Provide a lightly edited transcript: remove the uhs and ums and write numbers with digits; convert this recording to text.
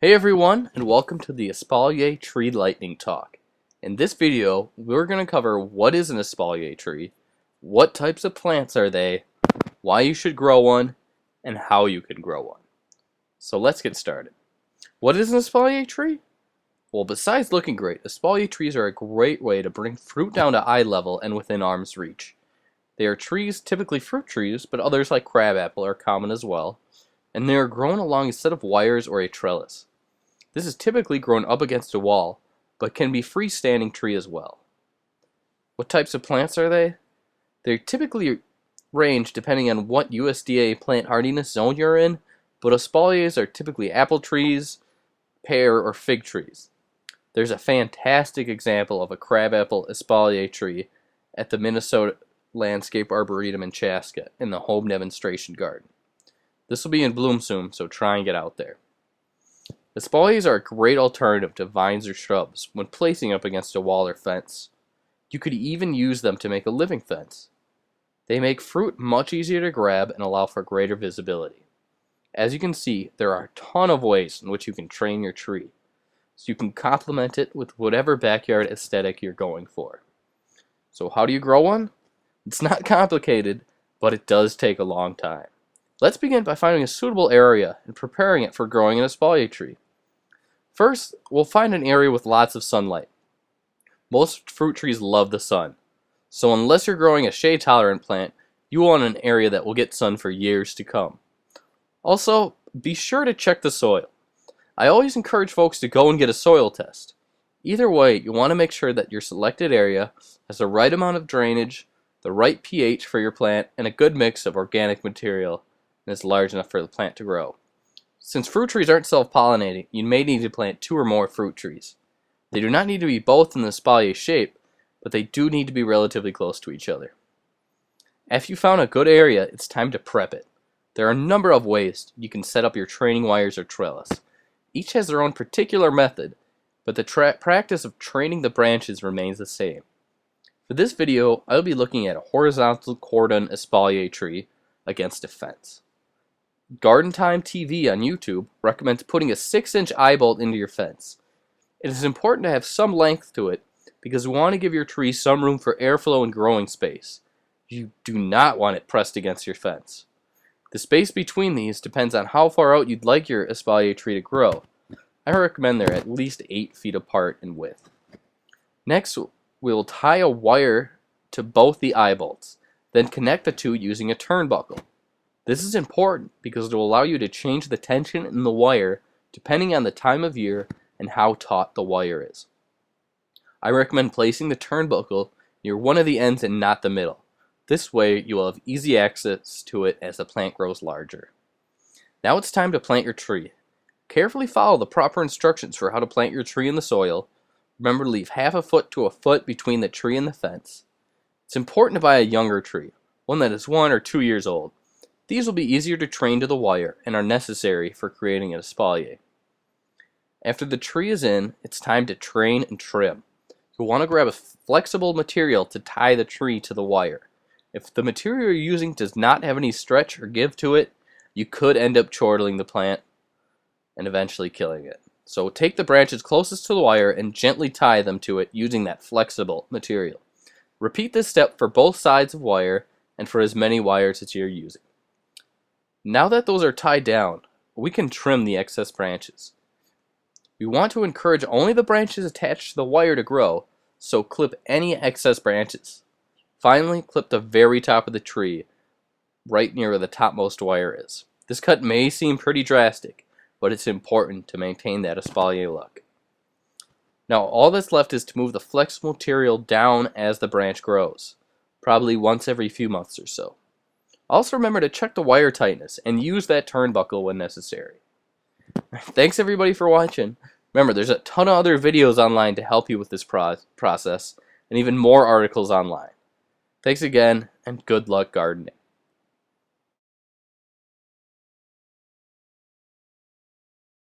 Hey everyone, and welcome to the Espalier Tree Lightning Talk. In this video, we're going to cover what is an Espalier tree, what types of plants are they, why you should grow one, and how you can grow one. So let's get started. What is an Espalier tree? Well, besides looking great, Espalier trees are a great way to bring fruit down to eye level and within arm's reach. They are trees, typically fruit trees, but others like crabapple are common as well, and they are grown along a set of wires or a trellis. This is typically grown up against a wall, but can be freestanding tree as well. What types of plants are they? They typically range depending on what USDA plant hardiness zone you're in, but espaliers are typically apple trees, pear, or fig trees. There's a fantastic example of a crabapple espalier tree at the Minnesota Landscape Arboretum in Chaska in the home demonstration garden. This will be in bloom soon, so try and get out there. Espaliers are a great alternative to vines or shrubs when placing up against a wall or fence. You could even use them to make a living fence. They make fruit much easier to grab and allow for greater visibility. As you can see, there are a ton of ways in which you can train your tree, so you can complement it with whatever backyard aesthetic you're going for. So how do you grow one? It's not complicated, but it does take a long time. Let's begin by finding a suitable area and preparing it for growing an espalier tree. First, we'll find an area with lots of sunlight. Most fruit trees love the sun, so unless you're growing a shade-tolerant plant, you want an area that will get sun for years to come. Also, be sure to check the soil. I always encourage folks to go and get a soil test. Either way, you want to make sure that your selected area has the right amount of drainage, the right pH for your plant, and a good mix of organic material and is large enough for the plant to grow. Since fruit trees aren't self-pollinating, you may need to plant 2 or more fruit trees. They do not need to be both in the espalier shape, but they do need to be relatively close to each other. After you found a good area, it's time to prep it. There are a number of ways you can set up your training wires or trellis. Each has their own particular method, but the practice of training the branches remains the same. For this video, I'll be looking at a horizontal cordon espalier tree against a fence. Garden Time TV on YouTube recommends putting a 6-inch eye bolt into your fence. It is important to have some length to it because we want to give your tree some room for airflow and growing space. You do not want it pressed against your fence. The space between these depends on how far out you'd like your espalier tree to grow. I recommend they're at least 8 feet apart in width. Next, we'll tie a wire to both the eye bolts, then connect the two using a turnbuckle. This is important because it will allow you to change the tension in the wire depending on the time of year and how taut the wire is. I recommend placing the turnbuckle near one of the ends and not the middle. This way you will have easy access to it as the plant grows larger. Now it's time to plant your tree. Carefully follow the proper instructions for how to plant your tree in the soil. Remember to leave half a foot to a foot between the tree and the fence. It's important to buy a younger tree, one that is 1 or 2 years old. These will be easier to train to the wire and are necessary for creating an espalier. After the tree is in, it's time to train and trim. You'll want to grab a flexible material to tie the tree to the wire. If the material you're using does not have any stretch or give to it, you could end up chortling the plant and eventually killing it. So take the branches closest to the wire and gently tie them to it using that flexible material. Repeat this step for both sides of wire and for as many wires as you're using. Now that those are tied down, we can trim the excess branches. We want to encourage only the branches attached to the wire to grow, so clip any excess branches. Finally, clip the very top of the tree, right near where the topmost wire is. This cut may seem pretty drastic, but it's important to maintain that espalier look. Now all that's left is to move the flexible material down as the branch grows, probably once every few months or so. Also remember to check the wire tightness and use that turnbuckle when necessary. Thanks everybody for watching. Remember, there's a ton of other videos online to help you with this process, and even more articles online. Thanks again, and good luck gardening.